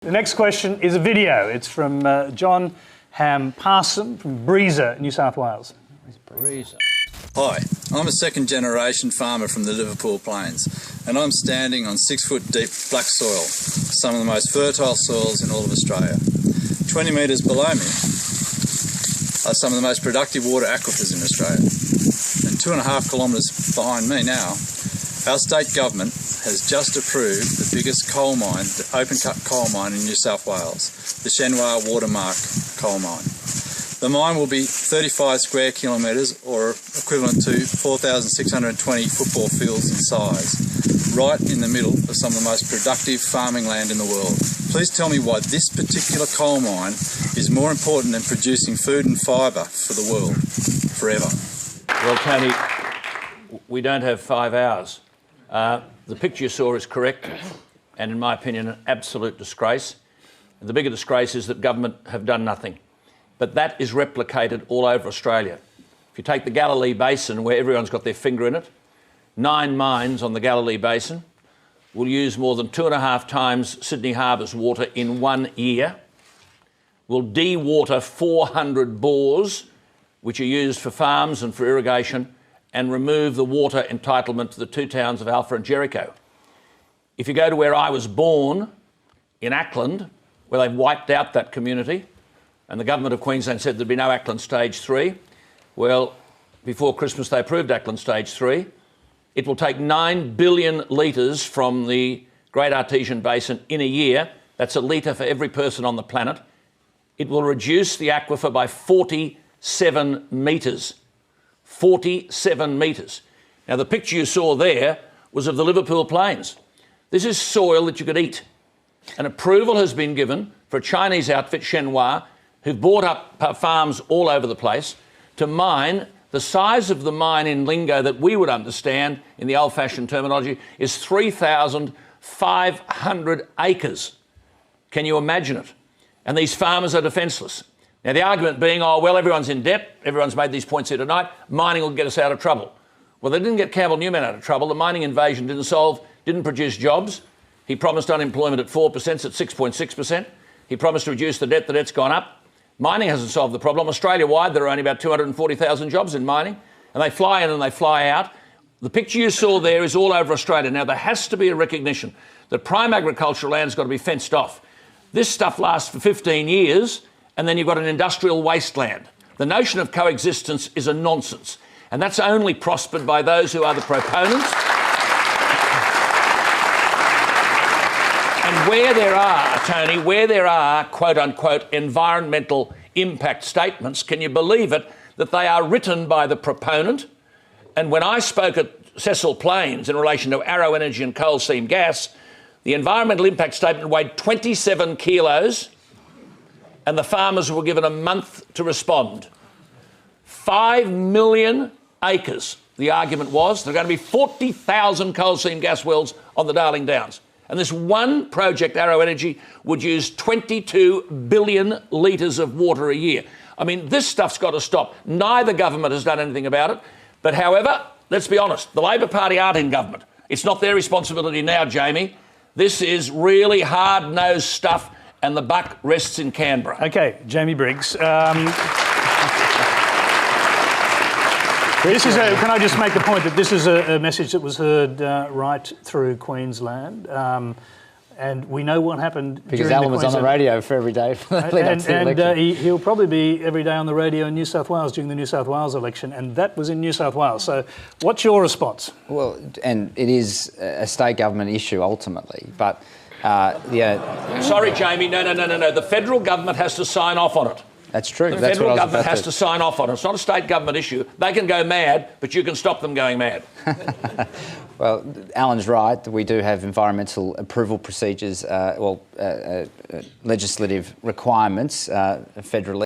The next question is a video. It's from John Ham Parson from Briggs, New South Wales. Hi, I'm a second-generation farmer from the Liverpool Plains, and I'm standing on 6-foot deep black soil, some of the most fertile soils in all of Australia. 20 metres below me are some of the most productive water aquifers in Australia. And 2.5 kilometres behind me now, our state government has just approved the biggest coal mine, the open-cut coal mine in New South Wales, the Shenhua Watermark coal mine. The mine will be 35 square kilometres, or equivalent to 4,620 football fields in size, right in the middle of some of the most productive farming land in the world. Please tell me why this particular coal mine is more important than producing food and fibre for the world, forever. Well, Tony, we don't have 5 hours. The picture you saw is correct, and in my opinion, an absolute disgrace. And the bigger disgrace is that government have done nothing. But that is replicated all over Australia. If you take the Galilee Basin, where everyone's got their finger in it, 9 mines on the Galilee Basin will use more than 2.5 times Sydney Harbours water in 1 year, will de-water 400 bores, which are used for farms and for irrigation, and remove the water entitlement to the 2 towns of Alpha and Jericho. If you go to where I was born, in Auckland, where they've wiped out that community, and the government of Queensland said there'd be no Auckland Stage 3, well, before Christmas they approved Auckland Stage 3. It will take 9 billion litres from the Great Artesian Basin in a year. That's a litre for every person on the planet. It will reduce the aquifer by 47 metres. 47 metres. Now, the picture you saw there was of the Liverpool Plains. This is soil that you could eat. And approval has been given for a Chinese outfit, Shenhua, who've bought up farms all over the place, to mine. The size of the mine in lingo that we would understand in the old-fashioned terminology is 3,500 acres. Can you imagine it? And these farmers are defenceless. Now, the argument being, oh, well, everyone's in debt, everyone's made these points here tonight, mining will get us out of trouble. Well, they didn't get Campbell Newman out of trouble. The mining invasion didn't produce jobs. He promised unemployment at 4%, it's at 6.6%. He promised to reduce the debt, the debt's gone up. Mining hasn't solved the problem. Australia-wide, there are only about 240,000 jobs in mining, and they fly in and they fly out. The picture you saw there is all over Australia. Now, there has to be a recognition that prime agricultural land has got to be fenced off. This stuff lasts for 15 years, and then you've got an industrial wasteland. The notion of coexistence is a nonsense, and that's only prospered by those who are the proponents. And where there are, Tony, where there are, quote-unquote, environmental impact statements, can you believe it, that they are written by the proponent? And when I spoke at Cecil Plains in relation to Arrow Energy and coal seam gas, the environmental impact statement weighed 27 kilos, and the farmers were given a month to respond. 5 million acres, the argument was. There are going to be 40,000 coal seam gas wells on the Darling Downs. And this one project, Arrow Energy, would use 22 billion litres of water a year. I mean, this stuff's got to stop. Neither government has done anything about it. But however, let's be honest, the Labor Party aren't in government. It's not their responsibility now, Jamie. This is really hard-nosed stuff, and the buck rests in Canberra. OK, Jamie Briggs. Can I just make the point that this is a message that was heard right through Queensland, and we know what happened because Alan was on the radio for every day. He'll probably be every day on the radio in New South Wales during the New South Wales election, and that was in New South Wales. So what's your response? Well, and it is a state government issue ultimately, but yeah. Sorry, Jamie, no. The federal government has to sign off on it. That's true. The federal government has to sign off on it. It's not a state government issue. They can go mad, but you can stop them going mad. Well, Alan's right. We do have environmental approval procedures, legislative requirements federally.